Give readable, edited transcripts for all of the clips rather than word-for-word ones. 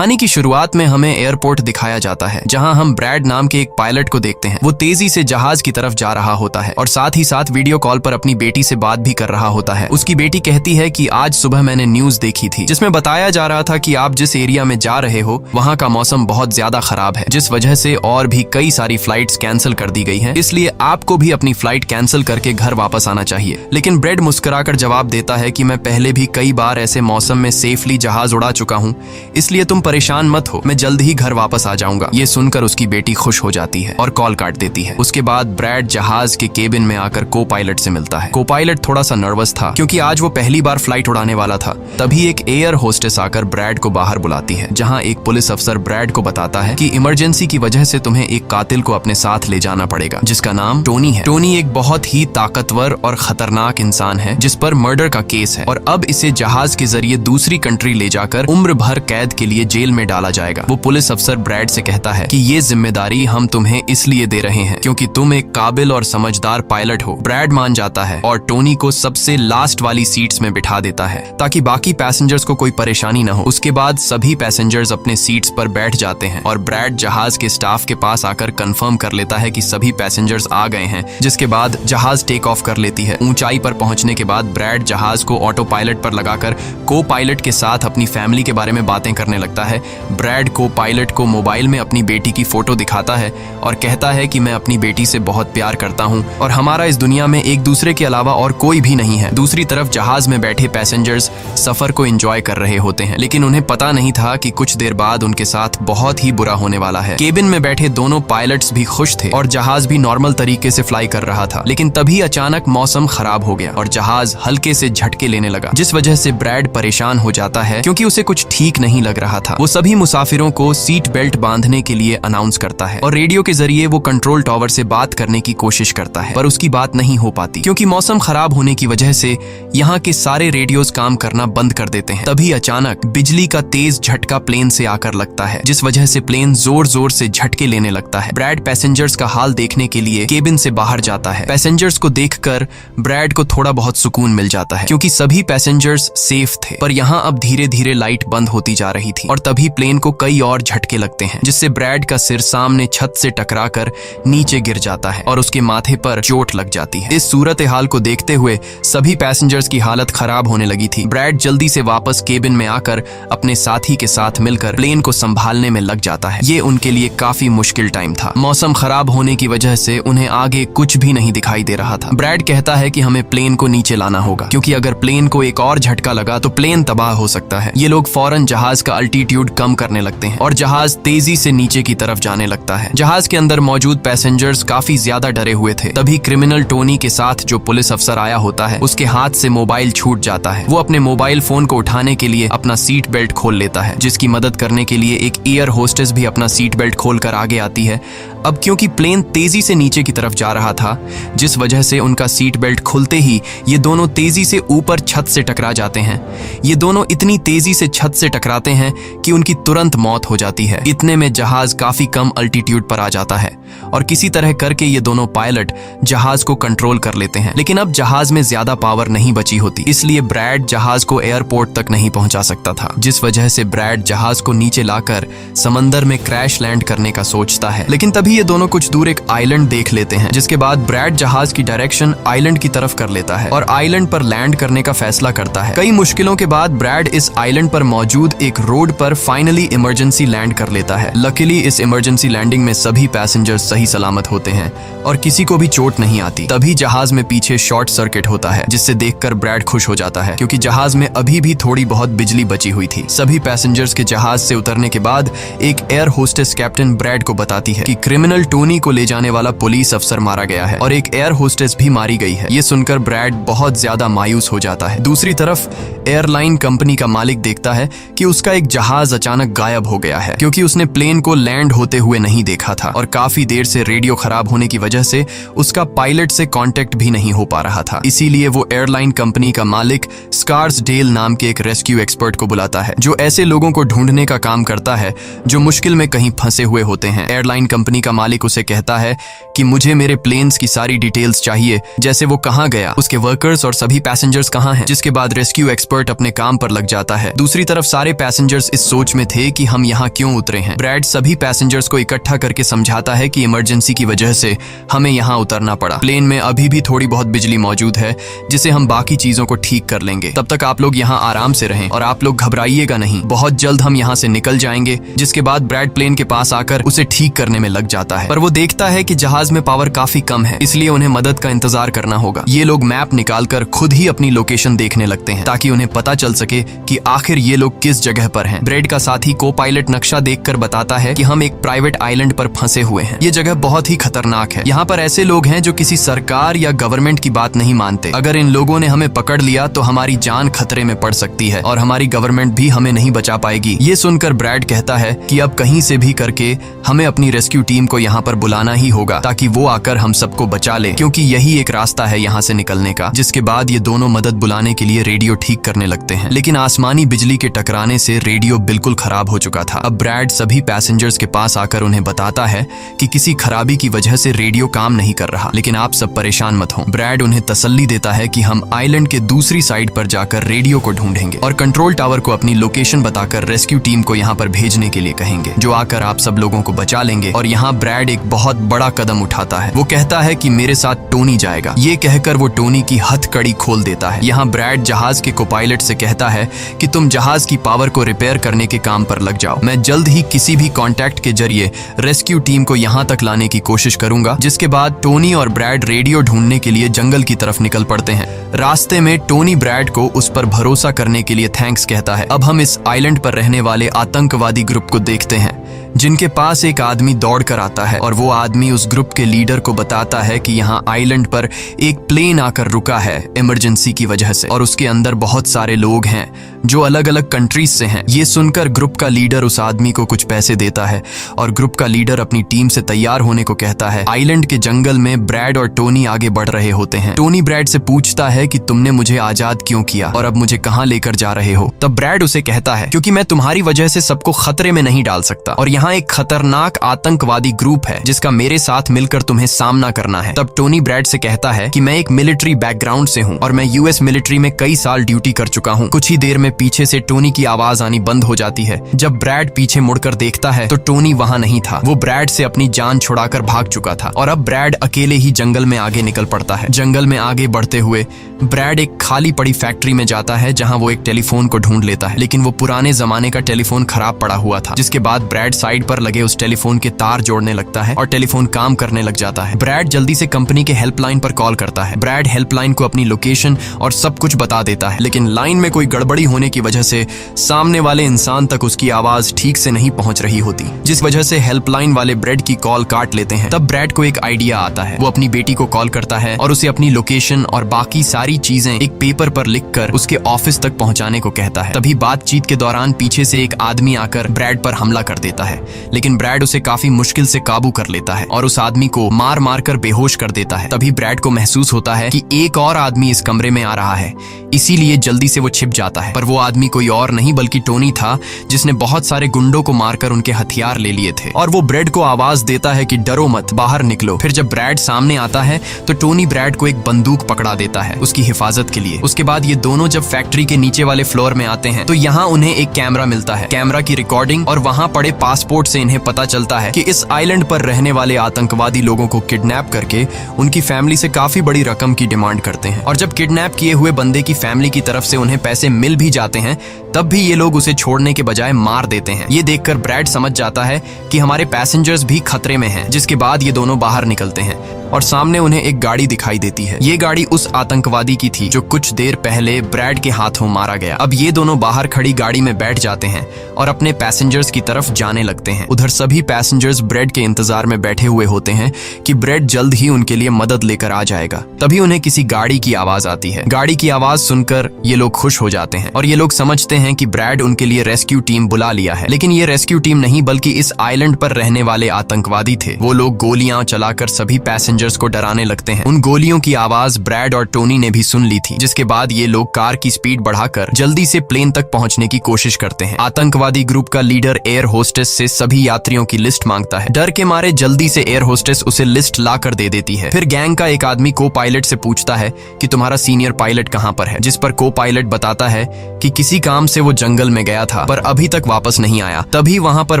कहानी की शुरुआत में हमें एयरपोर्ट दिखाया जाता है, जहां हम ब्रैड नाम के एक पायलट को देखते हैं। वो तेजी से जहाज की तरफ जा रहा होता है और साथ ही साथ वीडियो कॉल पर अपनी बेटी से बात भी कर रहा होता है। उसकी बेटी कहती है कि आज सुबह मैंने न्यूज देखी थी जिसमें बताया जा रहा था कि आप जिस एरिया में जा रहे हो वहाँ का मौसम बहुत ज्यादा खराब है, जिस वजह से और भी कई सारी फ्लाइट्स कैंसिल कर दी गई हैं। इसलिए आपको भी अपनी फ्लाइट कैंसिल करके घर वापस आना चाहिए। लेकिन ब्रैड मुस्कुराकर जवाब देता है कि मैं पहले भी कई बार ऐसे मौसम में सेफली जहाज उड़ा चुका हूँ, इसलिए तुम परेशान मत हो, मैं जल्द ही घर वापस आ जाऊंगा। ये सुनकर उसकी बेटी खुश हो जाती है और कॉल काट देती है। उसके बाद ब्रैड जहाज के केबिन में आकर को पायलट से मिलता है। को पायलट थोड़ा सा नर्वस था क्योंकि आज वो पहली बार फ्लाइट उड़ाने वाला था। तभी एक एयर होस्टेस आकर ब्रैड को बाहर बुलाती है, जहाँ एक पुलिस अफसर ब्रैड को बताता है कि इमरजेंसी की वजह से तुम्हें एक कातिल को अपने साथ ले जाना पड़ेगा, जिसका नाम टोनी है। टोनी एक बहुत ही ताकतवर और खतरनाक इंसान है जिस पर मर्डर का केस है और अब इसे जहाज के जरिए दूसरी कंट्री ले जाकर उम्र भर कैद के लिए जेल में डाला जाएगा। वो पुलिस अफसर ब्रैड से कहता है कि ये जिम्मेदारी हम तुम्हें इसलिए दे रहे हैं क्योंकि तुम एक काबिल और समझदार पायलट हो। ब्रैड मान जाता है और टोनी को सबसे लास्ट वाली सीट्स में बिठा देता है ताकि बाकी पैसेंजर्स को कोई परेशानी न हो। उसके बाद सभी पैसेंजर्स अपने सीट्स पर बैठ जाते हैं और ब्रैड जहाज के स्टाफ के पास आकर कंफर्म कर लेता है कि सभी पैसेंजर्स आ गए हैं, जिसके बाद जहाज टेक ऑफ कर लेती है। ऊंचाई पर पहुंचने के बाद ब्रैड जहाज को ऑटो पायलट पर लगाकर को पायलट के साथ अपनी फैमिली के बारे में बातें करने लगता है। ब्रैड को पायलट को मोबाइल में अपनी बेटी की फोटो दिखाता है और कहता है कि मैं अपनी बेटी से बहुत प्यार करता हूं और हमारा इस दुनिया में एक दूसरे के अलावा और कोई भी नहीं है। दूसरी तरफ जहाज में बैठे पैसेंजर्स सफर को एंजॉय कर रहे होते हैं, लेकिन उन्हें पता नहीं था कि कुछ देर बाद उनके साथ बहुत ही बुरा होने वाला है। केबिन में बैठे दोनों पायलट्स भी खुश थे और जहाज भी नॉर्मल तरीके से फ्लाई कर रहा था, लेकिन तभी अचानक मौसम खराब हो गया और जहाज हल्के से झटके लेने लगा, जिस वजह से ब्रैड परेशान हो जाता है क्योंकि उसे कुछ ठीक नहीं लग रहा था। वो सभी मुसाफिरों को सीट बेल्ट बांधने के लिए अनाउंस करता है और रेडियो के जरिए वो कंट्रोल टावर से बात करने की कोशिश करता है, पर उसकी बात नहीं हो पाती क्योंकि मौसम खराब होने की वजह से यहाँ के सारे रेडियोज काम करना बंद कर देते हैं। तभी अचानक बिजली का तेज झटका प्लेन से आकर लगता है, जिस वजह से प्लेन जोर जोर से झटके लेने लगता है। ब्रैड पैसेंजर्स का हाल देखने के लिए केबिन से बाहर जाता है। पैसेंजर्स को देखकर ब्रैड को थोड़ा बहुत सुकून मिल जाता है क्योंकि सभी पैसेंजर्स सेफ थे, पर यहाँ अब धीरे धीरे लाइट बंद होती जा रही थी और तभी प्लेन को कई और झटके लगते हैं, जिससे ब्रैड का सिर सामने छत से टकराकर नीचे गिर जाता है और उसके माथे पर चोट लग जाती है। इस सूरत हाल को देखते हुए सभी पैसेंजर्स की हालत खराब होने लगी थी। ब्रैड जल्दी से वापस केबिन में आकर अपने साथी के साथ मिलकर प्लेन को संभालने में लग जाता है। ये उनके लिए काफी मुश्किल टाइम था। मौसम खराब होने की वजह से उन्हें आगे कुछ भी नहीं दिखाई दे रहा था। ब्रैड कहता है कि हमें प्लेन को नीचे लाना होगा क्योंकि अगर प्लेन को एक और झटका लगा तो प्लेन तबाह हो सकता है। ये लोग फौरन जहाज का अल्टीट्यूड कम करने लगते हैं और जहाज तेजी से नीचे की तरफ जाने लगता है। जहाज के अंदर मौजूद पैसेंजर्स काफी ज्यादा डरे हुए थे। तभी क्रिमिनल टोनी के साथ जो पुलिस अफसर आया होता है उसके हाथ से मोबाइल छूट जाता है। वो अपने मोबाइल फोन को उठाने के लिए अपना सीट बेल्ट खोल लेता है, जिसकी मदद करने के लिए एक एयर होस्टेस भी अपना सीट बेल्ट खोलकर आगे आती है। अब क्योंकि प्लेन तेजी से नीचे की तरफ जा रहा था, जिस वजह से उनका सीट बेल्ट खुलते ही ये दोनों तेजी से ऊपर छत से टकरा जाते हैं। ये दोनों इतनी तेजी से छत से टकराते हैं कि उनकी तुरंत मौत हो जाती है। इतने में जहाज काफी कम अल्टीट्यूड पर आ जाता है और किसी तरह करके ये दोनों पायलट जहाज को कंट्रोल कर लेते हैं। लेकिन अब जहाज में ज्यादा पावर नहीं बची होती, इसलिए ब्रैड जहाज को एयरपोर्ट तक नहीं पहुंचा सकता था, जिस वजह से ब्रैड जहाज को नीचे लाकर समंदर में क्रैश लैंड करने का सोचता है। लेकिन तभी ये दोनों कुछ दूर एक आइलैंड देख लेते हैं, जिसके बाद ब्रैड जहाज की डायरेक्शन आइलैंड की तरफ कर लेता है और आइलैंड पर लैंड करने का फैसला करता है। कई मुश्किलों के बाद ब्रैड इस आइलैंड पर मौजूद एक रोड पर फाइनली इमरजेंसी लैंड कर लेता है। लकीली इस इमरजेंसी लैंडिंग में सभी पैसेंजर्स सही सलामत होते हैं और किसी को भी चोट नहीं आती। तभी जहाज में पीछे शॉर्ट सर्किट होता है, जिससे देखकर ब्रैड खुश हो जाता है क्योंकि जहाज में अभी भी थोड़ी बहुत बिजली बची हुई थी। सभी पैसेंजर्स के जहाज से उतरने के बाद एक एयर होस्टेस कैप्टन ब्रैड को बताती है कि क्रिमिनल टोनी को ले जाने वाला पुलिस अफसर मारा गया है और एक एयर होस्टेस भी मारी गई है। ये सुनकर ब्रैड बहुत ज्यादा मायूस हो जाता है। दूसरी तरफ एयरलाइन कंपनी का मालिक देखता है कि उसका एक जहाज अचानक गायब हो गया है क्योंकि उसने प्लेन को लैंड होते हुए नहीं देखा था और काफी देर से रेडियो खराब होने की वजह से उसका पायलट से कांटेक्ट भी नहीं हो पा रहा था। इसीलिए वो एयरलाइन कंपनी का मालिक स्कार्सडेल नाम के एक रेस्क्यू एक्सपर्ट को बुलाता है, जो ऐसे लोगों को ढूंढने का काम करता है जो मुश्किल में कहीं फंसे हुए होते हैं। एयरलाइन कंपनी का मालिक उसे कहता है कि मुझे मेरे प्लेन्स की सारी डिटेल्स चाहिए, जैसे वो कहाँ गया, उसके वर्कर्स और सभी पैसेंजर्स कहाँ हैं। जिसके बाद रेस्क्यू एक्सपर्ट अपने काम पर लग जाता है। दूसरी तरफ सारे पैसेंजर्स इस सोच में थे कि हम यहाँ क्यों उतरे हैं। ब्रैड सभी पैसेंजर्स को इकट्ठा करके समझाता है कि इमरजेंसी की वजह से हमें यहाँ उतरना पड़ा। प्लेन में अभी भी थोड़ी बहुत बिजली मौजूद है जिसे हम बाकी चीजों को ठीक कर लेंगे। तब तक आप लोग यहाँ आराम से रहें और आप लोग घबराइएगा नहीं, बहुत जल्द हम यहाँ से निकल जाएंगे। जिसके बाद ब्रैड प्लेन के पास आकर उसे ठीक करने में लग जाता है, पर वो देखता है कि जहाज में पावर काफी कम है, इसलिए उन्हें मदद का इंतजार करना होगा। ये लोग मैप निकालकर खुद ही अपनी लोकेशन देखने लगते हैं ताकि उन्हें पता चल सके कि आखिर ये लोग किस जगह पर हैं। ब्रैड का साथी को पायलट नक्शा देखकर बताता है कि हम एक प्राइवेट आइलैंड पर फंसे हुए हैं। ये जगह बहुत ही खतरनाक है। यहाँ पर ऐसे लोग हैं जो किसी सरकार या गवर्नमेंट की बात नहीं मानते। अगर इन लोगों ने हमें पकड़ लिया तो हमारी जान खतरे में पड़ सकती है और हमारी गवर्नमेंट भी हमें नहीं बचा पाएगी। ये सुनकर ब्रैड कहता है कि अब कहीं से भी करके हमें अपनी रेस्क्यू टीम को यहाँ पर बुलाना ही होगा ताकि वो आकर हम सबको बचा ले, क्योंकि यही एक रास्ता है यहाँ से निकलने का। जिसके बाद ये दोनों मदद बुलाने के लिए रेडियो ठीक करने लगते हैं, लेकिन आसमानी बिजली के टकराने से रेडियो बिल्कुल खराब हो चुका था। अब ब्रैड सभी पैसेंजर्स के पास आकर उन्हें बताता है कि किसी खराबी की वजह से रेडियो काम नहीं कर रहा, लेकिन आप सब परेशान मत हो। ब्रैड उन्हें तसल्ली देता है कि हम आइलैंड के दूसरी साइड पर जाकर रेडियो को ढूंढेंगे और कंट्रोल टावर को अपनी लोकेशन बताकर रेस्क्यू टीम को यहाँ पर भेजने के लिए कहेंगे, जो आकर आप सब लोगों को बचा लेंगे। और यहाँ ब्रैड एक बहुत बड़ा कदम उठाता है। वो कहता है कि मेरे साथ टोनी जाएगा। ये कहकर वो टोनी की हथकड़ी खोल देता है। यहाँ ब्रैड जहाज के कोपायलट से कहता है कि तुम जहाज की पावर को रिपेयर करने के काम पर लग जाओ। मैं जल्द ही किसी भी कॉन्टैक्ट के जरिए रेस्क्यू टीम को यहाँ तक लाने की कोशिश करूंगा। जिसके बाद टोनी और ब्रैड रेडियो ढूंढने के लिए जंगल की तरफ निकल पड़ते हैं। रास्ते में टोनी ब्रैड को उस पर भरोसा करने के लिए थैंक्स कहता है। अब हम इस आइलैंड पर रहने वाले आतंकवादी ग्रुप को देखते हैं, जिनके पास एक आदमी दौड़ कर आता है और वो आदमी उस ग्रुप के लीडर को बताता है कि यहाँ आइलैंड पर एक प्लेन आकर रुका है इमरजेंसी की वजह से और उसके अंदर बहुत सारे लोग हैं जो अलग अलग कंट्रीज से हैं। ये सुनकर ग्रुप का लीडर उस आदमी को कुछ पैसे देता है और ग्रुप का लीडर अपनी टीम से तैयार होने को कहता है। आइलैंड के जंगल में ब्रैड और टोनी आगे बढ़ रहे होते हैं। टोनी ब्रैड से पूछता है कि तुमने मुझे आजाद क्यों किया और अब मुझे कहाँ लेकर जा रहे हो। तब ब्रैड उसे कहता है क्योंकि मैं तुम्हारी वजह से सबको खतरे में नहीं डाल सकता और यहाँ एक खतरनाक आतंकवादी ग्रुप है जिसका मेरे साथ मिलकर तुम्हें सामना करना है। तब टोनी ब्रैड से कहता है कि मैं एक मिलिट्री बैकग्राउंड से हूँ और मैं यूएस मिलिट्री में कई साल ड्यूटी कर चुका हूँ। कुछ ही देर में पीछे से टोनी की आवाज आनी बंद हो जाती है। जब ब्रैड पीछे मुड़कर देखता है तो टोनी वहाँ नहीं था। वो ब्रैड से अपनी जान छुड़ाकर भाग चुका था और अब ब्रैड अकेले ही जंगल में आगे निकल पड़ता है। जंगल में आगे बढ़ते हुए ब्रैड एक खाली पड़ी फैक्ट्री में जाता है जहाँ वो एक टेलीफोन को ढूंढ लेता है, लेकिन वो पुराने जमाने का टेलीफोन खराब पड़ा हुआ था। जिसके बाद ब्रैड साइड पर लगे उस टेलीफोन के तार जोड़ने लगता है और टेलीफोन काम करने लग जाता है। ब्रैड जल्दी से कंपनी के हेल्पलाइन पर कॉल करता है। ब्रैड हेल्पलाइन को अपनी लोकेशन और सब कुछ बता देता है, लेकिन लाइन में कोई गड़बड़ी होने की वजह से सामने वाले इंसान तक उसकी आवाज ठीक से नहीं पहुंच रही होती, जिस वजह से हेल्पलाइन वाले ब्रैड की कॉल काट लेते हैं। तब ब्रैड को एक आइडिया आता है। वो अपनी बेटी को कॉल करता है और उसे अपनी लोकेशन और बाकी सारी चीजें एक पेपर पर लिखकर उसके ऑफिस तक पहुंचाने को कहता है। तभी बातचीत के दौरान पीछे से एक आदमी आकर ब्रैड पर हमला कर देता है, लेकिन ब्रैड उसे काफी मुश्किल से काबू कर लेता है और उस आदमी को मार मार कर बेहोश कर देता है। तभी ब्रैड को महसूस होता है कि एक और आदमी इस कमरे में आ रहा है, इसीलिए जल्दी से वो छिप जाता है। पर वो आदमी कोई और नहीं बल्कि टोनी था, जिसने बहुत सारे गुंडों को मारकर उनके हथियार ले लिए थे और वो ब्रैड को आवाज देता है कि डरो मत, बाहर निकलो। फिर जब ब्रैड सामने आता है तो टोनी ब्रैड को एक बंदूक पकड़ा देता है उसकी हिफाजत के लिए। उसके बाद ये दोनों जब फैक्ट्री के नीचे वाले फ्लोर में आते हैं तो यहाँ उन्हें एक कैमरा मिलता है, कैमरा की रिकॉर्डिंग और वहाँ पड़े पासपोर्ट से इन्हें पता चलता है कि इस आइलैंड पर रहने वाले आतंकवादी लोगों को किडनैप करके उनकी फैमिली से काफी बड़ी रकम की डिमांड करते हैं और जब किडनैप किए हुए बंदे की फैमिली की तरफ से उन्हें पैसे मिल भी जाते हैं तब भी ये लोग उसे छोड़ने के बजाय मार देते हैं। ये देखकर ब्रैड समझ जाता है कि हमारे पैसेंजर्स भी खतरे में हैं। जिसके बाद ये दोनों बाहर निकलते हैं और सामने उन्हें एक गाड़ी दिखाई देती है। ये गाड़ी उस आतंकवादी की थी जो कुछ देर पहले ब्रैड के हाथों मारा गया। अब ये दोनों बाहर खड़ी गाड़ी में बैठ जाते हैं और अपने पैसेंजर्स की तरफ जाने लगते हैं। उधर सभी पैसेंजर्स ब्रैड के इंतजार में बैठे हुए होते हैं कि ब्रैड जल्द ही उनके लिए मदद लेकर आ जाएगा। तभी उन्हें किसी गाड़ी की आवाज आती है। गाड़ी की आवाज सुनकर ये लोग खुश हो जाते हैं और ये लोग समझते हैं कि ब्रैड उनके लिए रेस्क्यू टीम बुला लिया है। लेकिन ये रेस्क्यू टीम नहीं बल्कि इस आइलैंड पर रहने वाले आतंकवादी थे। वो लोग गोलियां चलाकर सभी पैसेंजर्स को डराने लगते हैं। उन गोलियों की आवाज ब्रैड और टोनी ने भी सुन ली थी, जिसके बाद ये लोग कार की स्पीड बढ़ाकर जल्दी से प्लेन तक पहुंचने की कोशिश करते हैं। आतंकवादी ग्रुप का लीडर एयर होस्टेस से सभी यात्रियों की लिस्ट मांगता है। डर के मारे जल्दी से एयर होस्टेस उसे लिस्ट ला कर दे देती है। फिर गैंग का एक आदमी को पायलट से पूछता है कि तुम्हारा सीनियर पायलट कहाँ पर है, जिस पर को पायलट बताता है कि किसी काम से वो जंगल में गया था पर अभी तक वापस नहीं आया। तभी वहाँ पर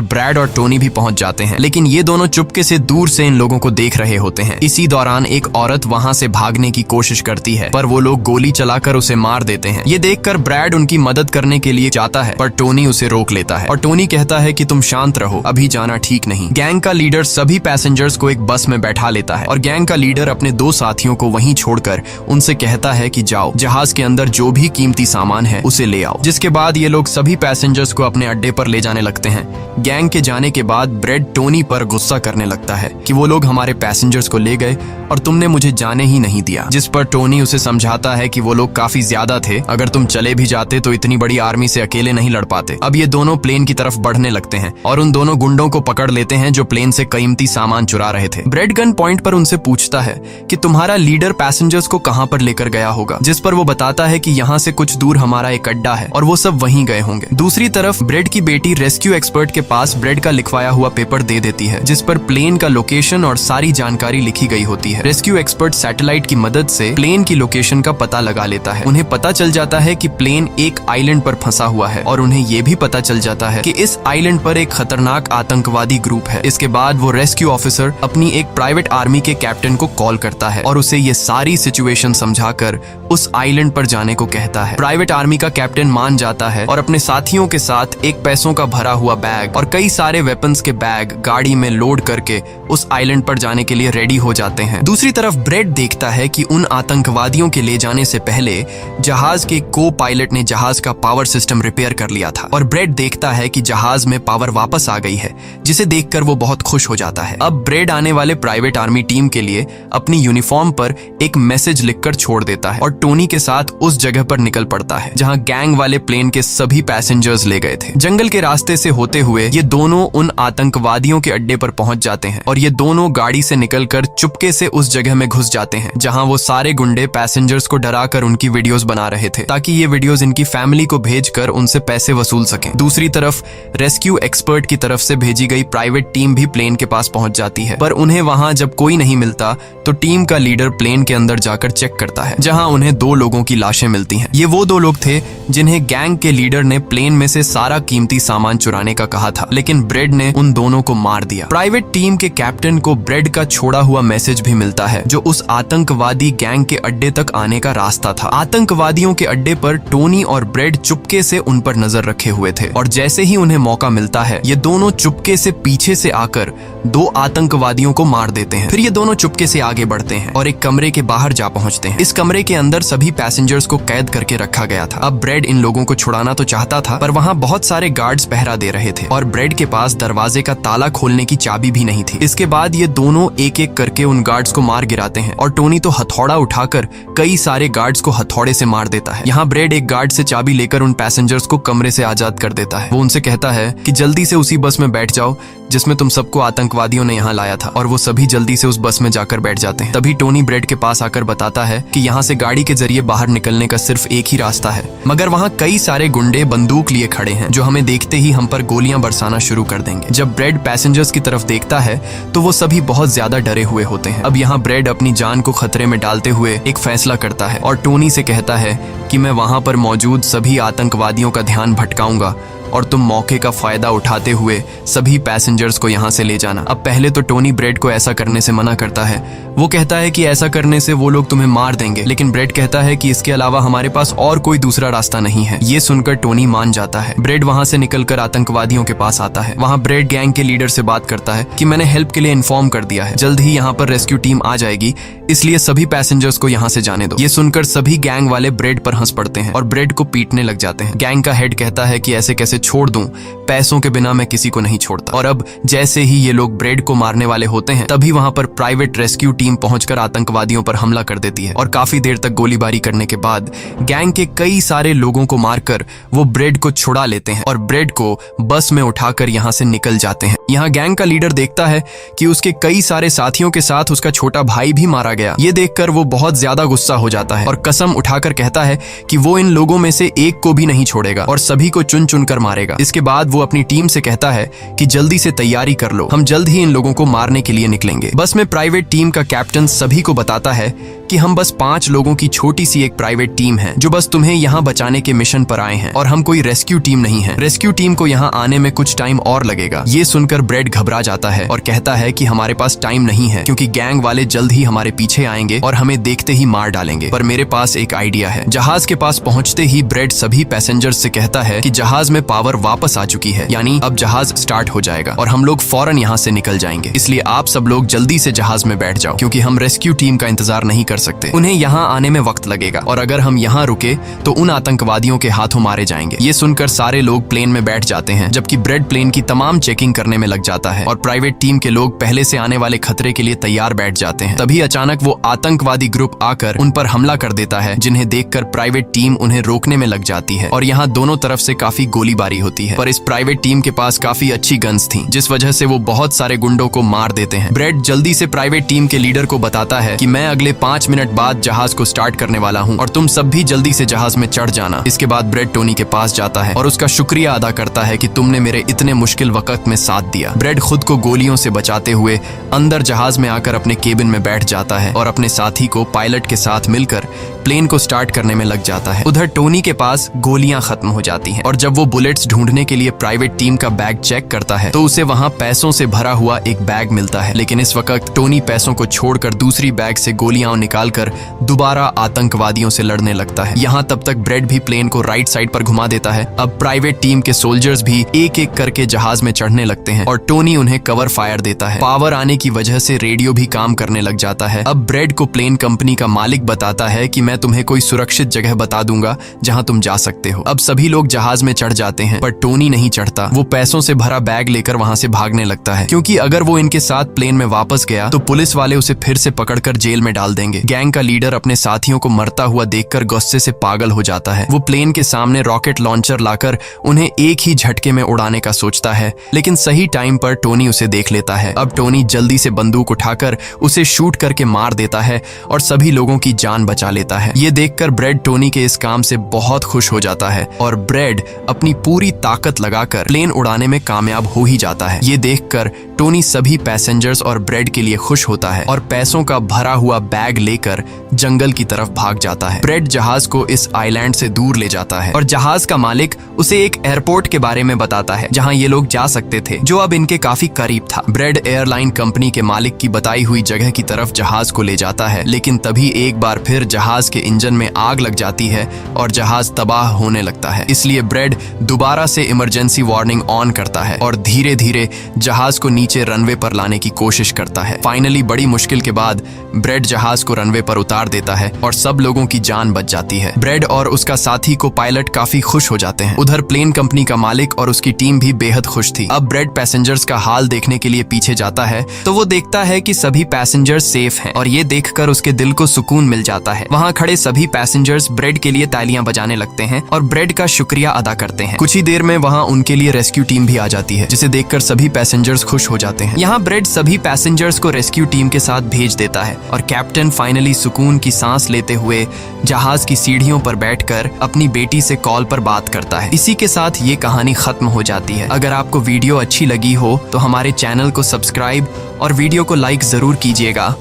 ब्रैड और टोनी भी पहुंच जाते हैं, लेकिन ये दोनों चुपके से दूर से इन लोगों को देख रहे होते हैं। इसी दौरान एक औरत वहाँ से भागने की कोशिश करती है, पर वो लोग गोली चलाकर उसे मार देते हैं। ये देखकर ब्रैड उनकी मदद करने के लिए जाता है, पर टोनी उसे रोक लेता है और टोनी कहता है कि तुम शांत रहो, अभी जाना ठीक नहीं। गैंग का लीडर सभी पैसेंजर्स को एक बस में बैठा लेता है और गैंग का लीडर अपने 2 साथियों को वहीं छोड़कर उनसे कहता है कि जाओ, जहाज के अंदर जो भी कीमती सामान है उसे ले आओ। जिसके बाद ये लोग सभी पैसेंजर्स को अपने अड्डे पर ले जाने लगते हैं। गैंग के जाने के बाद ब्रेड टोनी पर गुस्सा करने लगता है कि वो लोग हमारे पैसेंजर्स को ले गए और तुमने मुझे जाने ही नहीं दिया। जिस पर टोनी उसे समझाता है कि वो लोग काफी ज्यादा थे, अगर तुम चले भी जाते तो इतनी बड़ी आर्मी से अकेले नहीं लड़ पाते। अब ये दोनों प्लेन की तरफ बढ़ने लगते हैं और उन दोनों गुंडों को पकड़ लेते हैं जो प्लेन से कीमती सामान चुरा रहे थे। ब्रेड गन पॉइंट पर उनसे पूछता है कि तुम्हारा लीडर पैसेंजर्स को कहां पर लेकर गया होगा, जिस पर वो बताता है कि यहाँ से कुछ दूर हमारा एक अड्डा है और वो सब वहीं गए होंगे। दूसरी तरफ ब्रेड की बेटी रेस्क्यू एक्सपर्ट के पास ब्रेड का लिखवाया हुआ पेपर दे देती है, जिस पर प्लेन का लोकेशन और सारी जानकारी लिखी गई होती है। रेस्क्यू एक्सपर्ट सैटेलाइट की मदद से प्लेन की लोकेशन का पता लगा लेता है। उन्हें पता चल जाता है कि प्लेन एक आइलैंड पर फंसा हुआ है और उन्हें ये भी पता चल जाता है कि इस आइलैंड पर एक खतरनाक आतंकवादी ग्रुप है। इसके बाद वो रेस्क्यू ऑफिसर अपनी एक प्राइवेट आर्मी के कैप्टन को कॉल करता है और उसे ये सारी सिचुएशन समझाकर उस आइलैंड पर जाने को कहता है। प्राइवेट आर्मी का कैप्टन मान जाता है और अपने साथियों के साथ एक पैसों का भरा हुआ बैग और कई सारे वेपन्स के बैग गाड़ी में लोड करके उस आइलैंड पर जाने के लिए रेडी हो जाते हैं। दूसरी तरफ ब्रेड देखता है कि उन आतंकवादियों के ले जाने से पहले जहाज के को पायलट ने जहाज का पावर सिस्टम रिपेयर कर लिया था और ब्रेड देखता है कि जहाज में पावर वापस आ गई है, जिसे देखकर वो बहुत खुश हो जाता है। अब ब्रेड आने वाले प्राइवेट आर्मी टीम के लिए अपनी यूनिफॉर्म पर एक मैसेज लिखकर छोड़ देता है और टोनी के साथ उस जगह पर निकल पड़ता है जहां गैंग वाले प्लेन के सभी पैसेंजर्स ले गए थे। जंगल के रास्ते से होते हुए ये दोनों उन आतंकवादियों के अड्डे पर पहुंच जाते हैं और ये दोनों गाड़ी से निकलकर चुपके से उस जगह में घुस जाते हैं जहां वो सारे गुंडे पैसेंजर्स को डराकर उनकी वीडियोस बना रहे थे ताकि ये वीडियोस इनकी फैमिली को भेजकर उनसे पैसे वसूल सकें। दूसरी तरफ रेस्क्यू एक्सपर्ट की तरफ से भेजी गई प्राइवेट टीम भी प्लेन के पास पहुंच जाती है, पर उन्हें वहां जब कोई नहीं मिलता तो टीम का लीडर प्लेन के अंदर जाकर चेक करता है जहां उन्हें 2 लोगों की लाशें मिलती हैं। ये वो 2 लोग थे जिन्हें गैंग के लीडर ने प्लेन में से सारा कीमती सामान चुराने का कहा था, लेकिन ब्रेड ने उन दोनों को मार दिया। प्राइवेट टीम के कैप्टन को ब्रेड का छोड़ा हुआ मैसेज भी मिलता है जो उस आतंकवादी गैंग के अड्डे तक आने का रास्ता था। आतंकवादियों के अड्डे पर टोनी और ब्रेड चुपके से उन पर नजर रखे हुए थे और जैसे ही उन्हें मौका मिलता है ये दोनों चुपके से पीछे से आकर 2 आतंकवादियों को मार देते हैं। फिर ये दोनों चुपके से आगे बढ़ते हैं और एक कमरे के बाहर जा पहुंचते हैं। इस कमरे के अंदर सभी पैसेंजर्स को कैद करके रखा गया था। अब ब्रेड इन लोगों को छुड़ाना तो चाहता था, पर वहाँ बहुत सारे गार्ड्स पहरा दे रहे थे और ब्रेड के पास दरवाजे का ताला खोलने की चाबी भी नहीं थी। इसके बाद ये दोनों एक एक करके उन गार्ड्स को मार गिराते हैं और टोनी तो हथौड़ा उठाकर कई सारे गार्ड्स को हथौड़े से मार देता है। यहाँ ब्रेड एक गार्ड से चाबी लेकर उन पैसेंजर्स को कमरे से आजाद कर देता है। वो उनसे कहता है कि जल्दी से उसी बस में बैठ जाओ जिसमें तुम सबको आतंकवादियों ने यहाँ लाया था, और वो सभी जल्दी से उस बस में जाकर बैठ जाते हैं। तभी टोनी ब्रेड के पास आकर बताता है कि यहाँ से गाड़ी के जरिए बाहर निकलने का सिर्फ एक ही रास्ता है, मगर वहाँ कई सारे गुंडे बंदूक लिए खड़े हैं जो हमें देखते ही हम पर गोलियां बरसाना शुरू कर देंगे। जब ब्रेड पैसेंजर्स की तरफ देखता है तो वो सभी बहुत ज्यादा डरे हुए होते हैं। अब यहाँ ब्रेड अपनी जान को खतरे में डालते हुए एक फैसला करता है और टोनी से कहता है कि मैं वहां पर मौजूद सभी आतंकवादियों का ध्यान भटकाऊंगा और तुम मौके का फायदा उठाते हुए सभी पैसेंजर्स को यहाँ से ले जाना। अब पहले तो टोनी ब्रेड को ऐसा करने से मना करता है। वो कहता है कि ऐसा करने से वो लोग तुम्हें मार देंगे, लेकिन ब्रेड कहता है कि इसके अलावा हमारे पास और कोई दूसरा रास्ता नहीं है। ये सुनकर टोनी मान जाता है। ब्रेड वहाँ से निकलकर आतंकवादियों के पास आता है। वहाँ ब्रेड गैंग के लीडर से बात करता है कि मैंने हेल्प के लिए इन्फॉर्म कर दिया है, जल्द ही यहाँ पर रेस्क्यू टीम आ जाएगी, इसलिए सभी पैसेंजर्स को यहाँ से जाने दो। ये सुनकर सभी गैंग वाले ब्रेड पर हंस पड़ते हैं और ब्रेड को पीटने लग जाते हैं। गैंग का हेड कहता है कि ऐसे कैसे छोड़ दूं, पैसों के बिना मैं किसी को नहीं छोड़ता। और अब जैसे ही ये लोग ब्रेड को मारने वाले होते हैं तभी वहां पर प्राइवेट रेस्क्यू टीम पहुंचकर आतंकवादियों पर हमला कर देती है और काफी देर तक गोलीबारी करने के बाद गैंग के कई सारे लोगों को मारकर वो ब्रेड को छुड़ा लेते हैं और ब्रेड को बस में उठाकर यहाँ से निकल जाते हैं। यहाँ गैंग का लीडर देखता है कि उसके कई सारे साथियों के साथ उसका छोटा भाई भी मारा गया। ये देखकर वो बहुत ज्यादा गुस्सा हो जाता है और कसम उठाकर कहता है कि वो इन लोगों में से एक को भी नहीं छोड़ेगा और सभी को चुन चुन कर मारेगा। इसके बाद वो अपनी टीम से कहता है कि जल्दी से तैयारी कर लो, हम जल्द ही इन लोगों को मारने के लिए निकलेंगे। बस में प्राइवेट टीम का कैप्टन सभी को बताता है कि हम बस 5 लोगों की छोटी सी एक प्राइवेट टीम है जो बस तुम्हें यहाँ बचाने के मिशन पर आए हैं और हम कोई रेस्क्यू टीम नहीं है। रेस्क्यू टीम को यहाँ आने में कुछ टाइम और लगेगा। ये सुनकर ब्रेड घबरा जाता है और कहता है कि हमारे पास टाइम नहीं है क्योंकि गैंग वाले जल्द ही हमारे पीछे आएंगे और हमें देखते ही मार डालेंगे। पर मेरे पास एक आइडिया है। जहाज के पास पहुंचते ही ब्रेड सभी पैसेंजर्स से कहता है कि जहाज में पावर वापस आ चुकी है, यानी अब जहाज स्टार्ट हो जाएगा और हम लोग फौरन यहाँ से निकल जाएंगे। इसलिए आप सब लोग जल्दी से जहाज में बैठ जाओ क्योंकि हम रेस्क्यू टीम का इंतजार नहीं कर सकते। उन्हें यहाँ आने में वक्त लगेगा और अगर हम यहाँ रुके तो उन आतंकवादियों के हाथों मारे जाएंगे। ये सुनकर सारे लोग प्लेन में बैठ जाते हैं जबकि ब्रेड प्लेन की तमाम चेकिंग करने में लग जाता है और प्राइवेट टीम के लोग पहले से आने वाले खतरे के लिए तैयार बैठ जाते हैं। तभी अचानक वो आतंकवादी ग्रुप आकर उन पर हमला कर देता है जिन्हें देखकर प्राइवेट टीम उन्हें रोकने में लग जाती है और यहाँ दोनों तरफ से काफी गोलीबारी होती है। पर इस प्राइवेट टीम के पास काफी अच्छी गन्स थी जिस वजह से वो बहुत सारे गुंडों को मार देते हैं। ब्रेड जल्दी से प्राइवेट टीम के लीडर को बताता है कि मैं अगले 5 मिनट बाद जहाज को स्टार्ट करने वाला हूँ और तुम सब भी जल्दी से जहाज में चढ़ जाना। इसके बाद ब्रेड टोनी के पास जाता है और उसका शुक्रिया अदा करता है कि तुमने मेरे इतने मुश्किल वक्त में साथ दिया। ब्रेड खुद को गोलियों से बचाते हुए अंदर जहाज में आकर अपने केबिन में बैठ जाता है और अपने साथी को पायलट के साथ मिलकर प्लेन को स्टार्ट करने में लग जाता है। उधर टोनी के पास गोलियां खत्म हो जाती हैं और जब वो बुलेट्स ढूंढने के लिए प्राइवेट टीम का बैग चेक करता है तो उसे वहां पैसों से भरा हुआ एक बैग मिलता है। लेकिन इस वक्त टोनी पैसों को छोड़कर दूसरी बैग से गोलियां निकालकर दोबारा आतंकवादियों से लड़ने लगता है। यहाँ तब तक ब्रेड भी प्लेन को राइट साइड पर घुमा देता है। अब प्राइवेट टीम के सोल्जर्स भी एक एक करके जहाज में चढ़ने लगते हैं और टोनी उन्हें कवर फायर देता है। पावर आने की वजह से रेडियो भी काम करने लग जाता है। अब ब्रेड को प्लेन कंपनी का मालिक बताता है कि मैं तुम्हें कोई सुरक्षित जगह बता दूंगा जहां तुम जा सकते हो। अब सभी लोग जहाज में चढ़ जाते हैं पर टोनी नहीं चढ़ता। वो पैसों से भरा बैग लेकर वहां से भागने लगता है क्योंकि अगर वो इनके साथ प्लेन में वापस गया तो पुलिस वाले उसे फिर से पकड़कर जेल में डाल देंगे। गैंग का लीडर अपने साथियों को मरता हुआ देखकर गुस्से से पागल हो जाता है। वो प्लेन के सामने रॉकेट लॉन्चर लाकर उन्हें एक ही झटके में उड़ाने का सोचता है लेकिन सही टाइम पर टोनी उसे देख लेता है। अब टोनी जल्दी से बंदूक उठाकर उसे शूट करके मार देता है और सभी लोगों की जान बचा लेता है। ये देखकर ब्रेड टोनी के इस काम से बहुत खुश हो जाता है और ब्रेड अपनी पूरी ताकत लगाकर प्लेन उड़ाने में कामयाब हो ही जाता है। ये देखकर टोनी सभी पैसेंजर्स और ब्रेड के लिए खुश होता है और पैसों का भरा हुआ बैग लेकर जंगल की तरफ भाग जाता है। ब्रेड जहाज को इस आइलैंड से दूर ले जाता है और जहाज का मालिक उसे एक एयरपोर्ट के बारे में बताता है जहां ये लोग जा सकते थे जो अब इनके काफी करीब था। ब्रेड एयरलाइन कंपनी के मालिक की बताई हुई जगह की तरफ जहाज को ले जाता है लेकिन तभी एक बार फिर जहाज के इंजन में आग लग जाती है और जहाज तबाह होने लगता है। इसलिए ब्रेड दोबारा से इमरजेंसी वार्निंग ऑन करता है और धीरे धीरे जहाज को नीचे रनवे पर लाने की कोशिश करता है। फाइनली बड़ी मुश्किल के बाद ब्रेड जहाज को रनवे पर उतार देता है और सब लोगों की जान बच जाती है। ब्रेड और उसका साथी को पायलट काफी खुश हो जाते हैं। उधर प्लेन कंपनी का मालिक और उसकी टीम भी बेहद खुश थी। अब ब्रेड पैसेंजर्स का हाल देखने के लिए पीछे जाता है तो वो देखता है कि सभी पैसेंजर्स सेफ हैं और ये देखकर उसके दिल को सुकून मिल जाता है। वहाँ खड़े सभी पैसेंजर्स ब्रेड के लिए तालियां बजाने लगते हैं और ब्रेड का शुक्रिया अदा करते हैं। कुछ ही देर में वहाँ उनके लिए रेस्क्यू टीम भी आ जाती है जिसे देखकर सभी पैसेंजर्स खुश हो जाते हैं। यहाँ ब्रेड सभी पैसेंजर्स को रेस्क्यू टीम के साथ भेज देता है और कैप्टन फाइनली सुकून की सांस लेते हुए जहाज की सीढ़ियों पर बैठकर अपनी बेटी से कॉल पर बात करता है। इसी के साथ ये कहानी खत्म हो जाती है। अगर आपको वीडियो अच्छी लगी हो तो हमारे चैनल को सब्सक्राइब और वीडियो को लाइक जरूर कीजिएगा।